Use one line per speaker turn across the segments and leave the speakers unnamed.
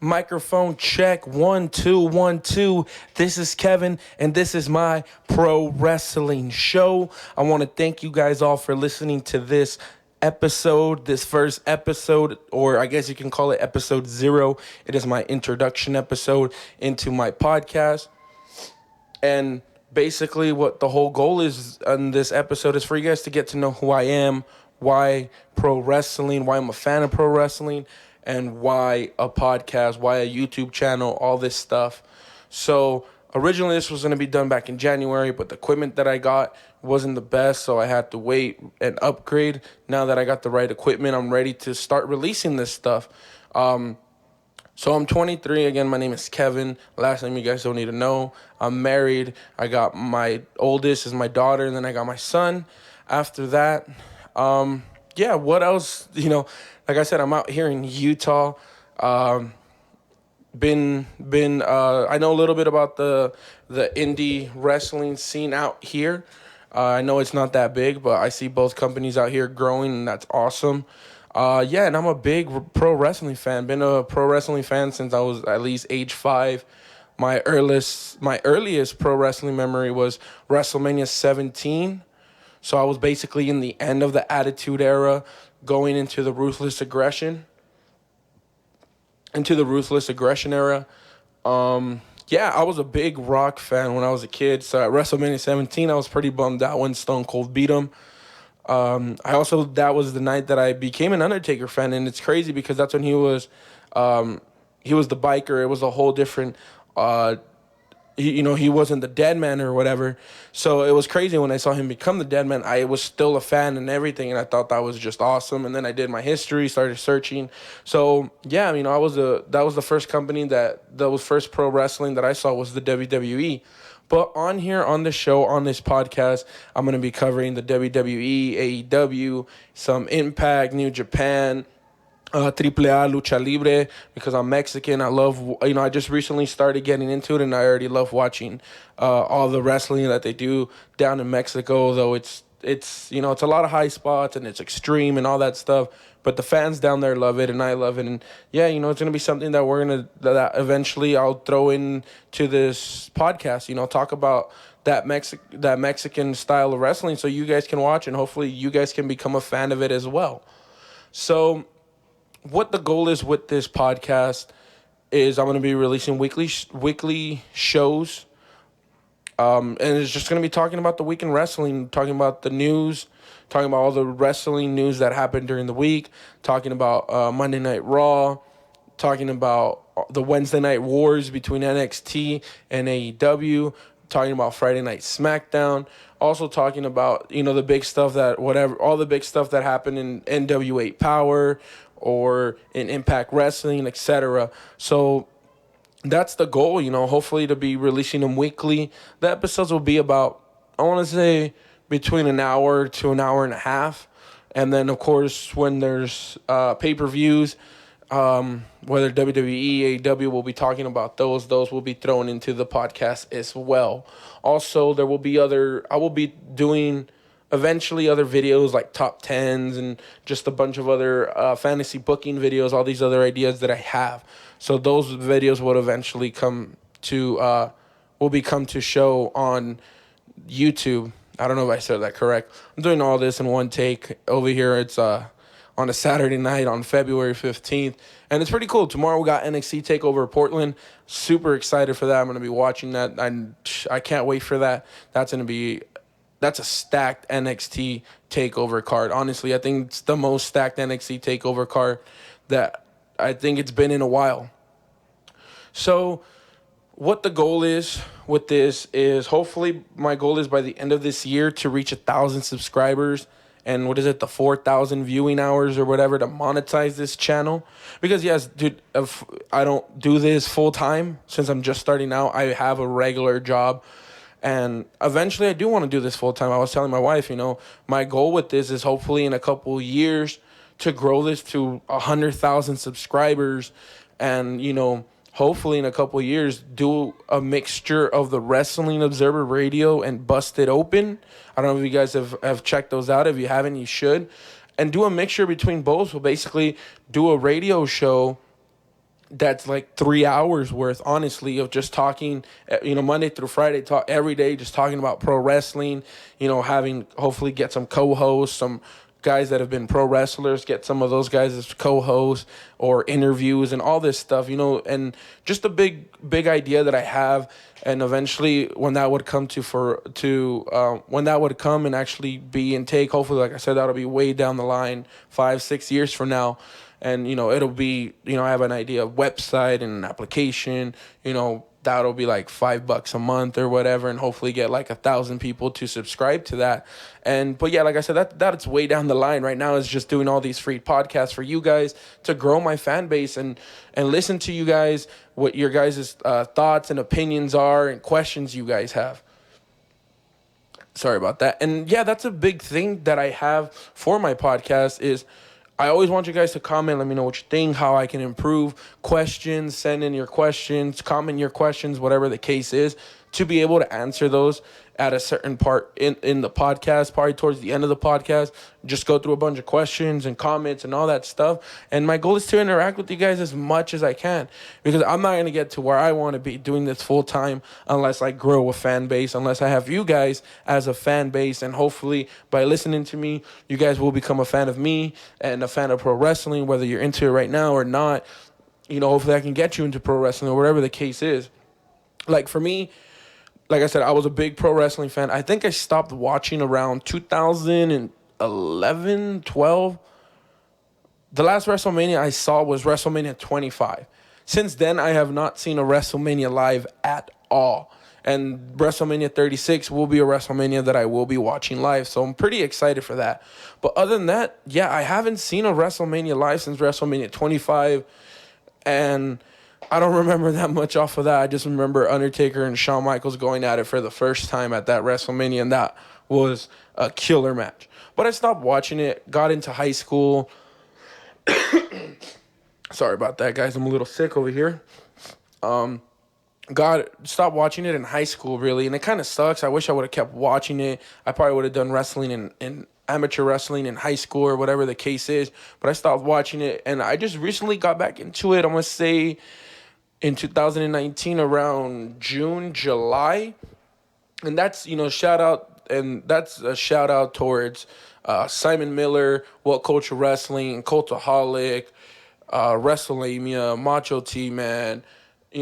Microphone check 1 2 1 2. This is Kevin, and this is my pro wrestling show. I want to thank you guys all for listening to this episode, this first episode, or I guess you can call it episode 0. It is my introduction episode into my podcast. And basically, what the whole goal is on this episode is for you guys to get to know who I am, why pro wrestling, why I'm a fan of pro wrestling, and why a podcast, why a YouTube channel, all this stuff. So originally this was going to be done back in January, but the equipment that I got wasn't the best, so I had to wait and upgrade. Now that I got the right equipment, I'm ready to start releasing this stuff. So I'm 23. Again, my name is Kevin. Last name you guys don't need to know. I'm married. I got my oldest is my daughter, and then I got my son. After that, what else? Like I said, I'm out here in Utah. I know a little bit about the indie wrestling scene out here. I know it's not that big, but I see both companies out here growing, and that's awesome. And I'm a big pro wrestling fan. Been a pro wrestling fan since I was at least age 5. My earliest pro wrestling memory was WrestleMania 17. So I was basically in the end of the Attitude Era, going into the Ruthless Aggression. Era. I was a big Rock fan when I was a kid. So at WrestleMania 17, I was pretty bummed out when Stone Cold beat him. That was the night that I became an Undertaker fan, and it's crazy because that's when he was the biker. It was a whole different, he wasn't the dead man or whatever. So it was crazy when I saw him become the dead man. I was still a fan and everything, and I thought that was just awesome. And then I did my history, started searching. So that was the first company that was first pro wrestling that I saw was the WWE. But on here, on the show, on this podcast, I'm going to be covering the WWE, AEW, some Impact, New Japan, AAA, Lucha Libre, because I'm Mexican. I love, I just recently started getting into it, and I already love watching all the wrestling that they do down in Mexico, though it's a lot of high spots, and it's extreme and all that stuff. But the fans down there love it, and I love it. And, it's going to be something that that eventually I'll throw into this podcast, talk about that Mexican style of wrestling so you guys can watch, and hopefully you guys can become a fan of it as well. So what the goal is with this podcast is I'm going to be releasing weekly shows. And it's just going to be talking about the week in wrestling, talking about the news, talking about all the wrestling news that happened during the week, talking about Monday Night Raw, talking about the Wednesday Night Wars between NXT and AEW, talking about Friday Night SmackDown, also talking about, the big stuff all the big stuff that happened in NWA Power or in Impact Wrestling, etc. So that's the goal, hopefully to be releasing them weekly. The episodes will be about, I want to say, between an hour to an hour and a half. And then, of course, when there's pay-per-views, whether WWE, AEW, will be talking about those will be thrown into the podcast as well. Also, I will be doing eventually other videos like top 10s and just a bunch of other fantasy booking videos, all these other ideas that I have. So those videos will eventually come to show on YouTube. I don't know if I said that correct. I'm doing all this in one take over here. It's on a Saturday night on February 15th. And it's pretty cool. Tomorrow we got NXT TakeOver Portland. Super excited for that. I'm going to be watching that. I can't wait for that. That's a stacked NXT TakeOver card. Honestly, I think it's the most stacked NXT TakeOver card that I think it's been in a while. So what the goal is with this is, hopefully my goal is by the end of this year to reach 1,000 subscribers and the 4,000 viewing hours or whatever to monetize this channel. Because yes, dude, if I don't do this full time since I'm just starting out, I have a regular job. And eventually I do want to do this full time. I was telling my wife, my goal with this is hopefully in a couple of years to grow this to 100,000 subscribers and, hopefully in a couple of years do a mixture of the Wrestling Observer Radio and Busted Open. I don't know if you guys have checked those out. If you haven't, you should. And do a mixture between both. So basically do a radio show that's like 3 hours worth, honestly, of just talking, Monday through Friday, talk every day, just talking about pro wrestling, having, hopefully get some co-hosts, some guys that have been pro wrestlers, get some of those guys as co-hosts or interviews and all this stuff, and just a big idea that I have. And eventually when that would come when that would come and actually be in take, hopefully, like I said, that'll be way down the line, 5-6 years from now. And it'll be, I have an idea of website and an application, that'll be like $5 a month or whatever, and hopefully get like 1,000 people to subscribe to that. But yeah, like I said, that's way down the line. Right now is just doing all these free podcasts for you guys to grow my fan base and listen to you guys, what your guys' thoughts and opinions are and questions you guys have. Sorry about that. And yeah, that's a big thing that I have for my podcast is I always want you guys to comment. Let me know what you think, how I can improve. Questions, send in your questions, comment your questions, whatever the case is, to be able to answer those at a certain part in the podcast, probably towards the end of the podcast. Just go through a bunch of questions and comments and all that stuff. And my goal is to interact with you guys as much as I can, because I'm not going to get to where I want to be doing this full time unless I grow a fan base, unless I have you guys as a fan base. And hopefully by listening to me, you guys will become a fan of me and a fan of pro wrestling, whether you're into it right now or not. Hopefully I can get you into pro wrestling or whatever the case is. Like for me, like I said, I was a big pro wrestling fan. I think I stopped watching around 2011, 12. The last WrestleMania I saw was WrestleMania 25. Since then, I have not seen a WrestleMania live at all. And WrestleMania 36 will be a WrestleMania that I will be watching live. So I'm pretty excited for that. But other than that, yeah, I haven't seen a WrestleMania live since WrestleMania 25. And I don't remember that much off of that. I just remember Undertaker and Shawn Michaels going at it for the first time at that WrestleMania, and that was a killer match. But I stopped watching it, got into high school. Sorry about that, guys. I'm a little sick over here. Stopped watching it in high school, really, and it kind of sucks. I wish I would have kept watching it. I probably would have done wrestling in amateur wrestling in high school or whatever the case is, but I stopped watching it, and I just recently got back into it. I'm going to say in 2019 around June, July. And that's, shout out, and that's a shout out towards Simon Miller, What Culture Wrestling, Cultaholic, WrestleMania, Macho T-Man,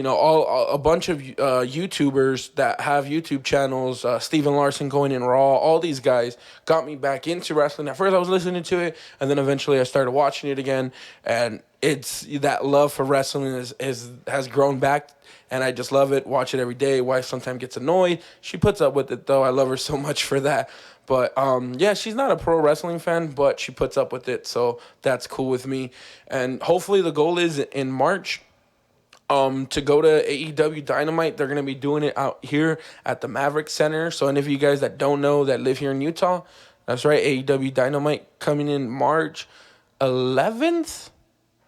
all a bunch of YouTubers that have YouTube channels, Steven Larson going in Raw, all these guys got me back into wrestling. At first I was listening to it, and then eventually I started watching it again, and it's that love for wrestling has grown back, and I just love it, watch it every day. Wife sometimes gets annoyed. She puts up with it, though. I love her so much for that. But, yeah, she's not a pro wrestling fan, but she puts up with it, so that's cool with me. And hopefully the goal is in March, to go to AEW Dynamite. They're going to be doing it out here at the Maverick Center. So any of you guys that don't know that live here in Utah, that's right, AEW Dynamite coming in March 11th.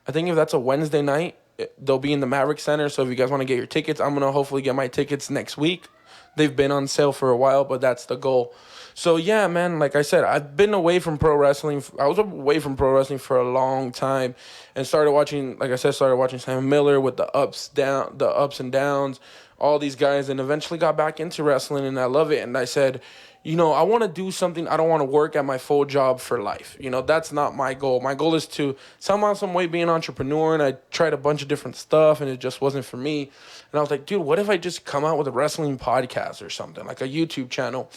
I think if that's a Wednesday night, they'll be in the Maverick Center. So if you guys want to get your tickets, I'm going to hopefully get my tickets next week. They've been on sale for a while, but that's the goal. So, yeah, man, like I said, I've been away from pro wrestling. I was away from pro wrestling for a long time and started watching Simon Miller with the ups and downs, all these guys, and eventually got back into wrestling, and I love it. And I said, I want to do something. I don't want to work at my full job for life. That's not my goal. My goal is to somehow, some way, be an entrepreneur, and I tried a bunch of different stuff, and it just wasn't for me. And I was like, dude, what if I just come out with a wrestling podcast or something, like a YouTube channel?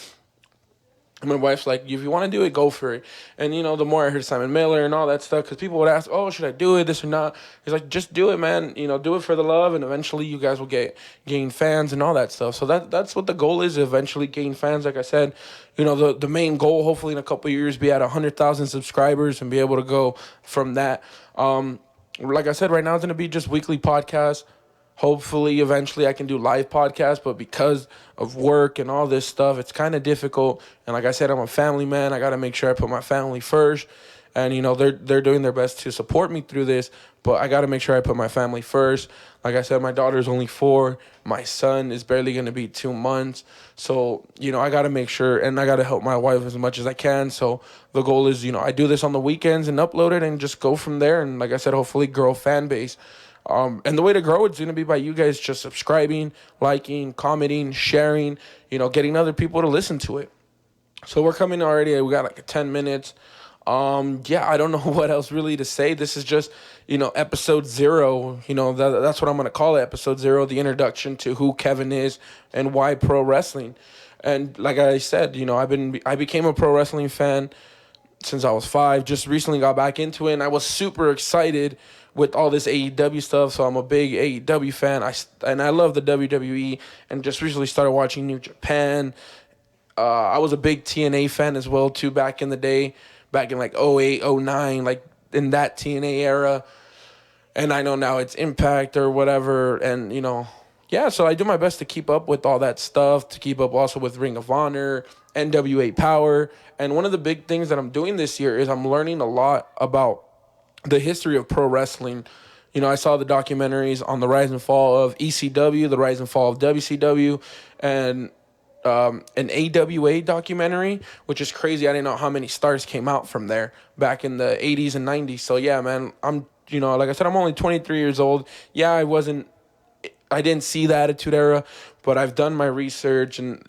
And my wife's like, if you want to do it, go for it. And, the more I heard Simon Miller and all that stuff, because people would ask, oh, should I do it, this or not? He's like, just do it, man. Do it for the love, and eventually you guys will gain fans and all that stuff. So that's what the goal is, eventually gain fans. Like I said, the main goal, hopefully in a couple of years, be at 100,000 subscribers and be able to go from that. Like I said, right now it's going to be just weekly podcasts. Hopefully, eventually I can do live podcasts, but because of work and all this stuff, it's kind of difficult. And like I said, I'm a family man. I got to make sure I put my family first. And, they're doing their best to support me through this, but I got to make sure I put my family first. Like I said, my daughter's only 4. My son is barely going to be 2 months. So, I got to make sure, and I got to help my wife as much as I can. So the goal is, I do this on the weekends and upload it and just go from there. And like I said, hopefully grow a fan base. And the way to grow it's going to be by you guys just subscribing, liking, commenting, sharing, getting other people to listen to it. So we're coming already. We got like 10 minutes. Yeah, I don't know what else really to say. This is just, episode 0. That's what I'm going to call it, episode 0, the introduction to who Kevin is and why pro wrestling. And like I said, I became a pro wrestling fan since I was 5. Just recently got back into it, and I was super excited with all this AEW stuff. So I'm a big AEW fan. I love the WWE, and just recently started watching New Japan. I was a big TNA fan as well too back in the day, back in like 08, 09, like in that TNA era. And I know now it's Impact or whatever, and yeah, so I do my best to keep up with all that stuff, to keep up also with Ring of Honor, NWA Power. And one of the big things that I'm doing this year is I'm learning a lot about the history of pro wrestling. I saw the documentaries on the rise and fall of ECW, the rise and fall of WCW, and an AWA documentary, which is crazy. I didn't know how many stars came out from there back in the 80s and 90s. So yeah, man, I'm, like I said, I'm only 23 years old. Yeah, I didn't see the Attitude Era, but I've done my research, and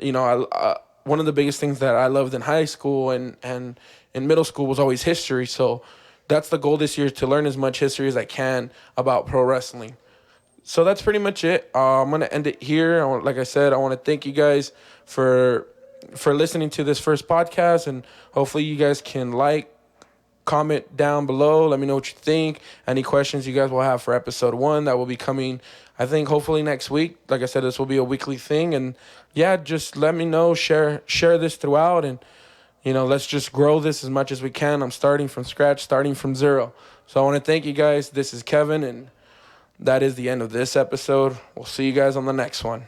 one of the biggest things that I loved in high school and in middle school was always history. So that's the goal this year, to learn as much history as I can about pro wrestling. So that's pretty much it. I'm gonna end it here. Like I said, I want to thank you guys for listening to this first podcast, and hopefully you guys can comment down below. Let me know what you think. Any questions you guys will have for episode 1 that will be coming, I think, hopefully next week. Like I said, this will be a weekly thing, and yeah, just let me know. Share this throughout, and let's just grow this as much as we can. I'm starting from scratch, starting from 0. So I want to thank you guys. This is Kevin, and that is the end of this episode. We'll see you guys on the next one.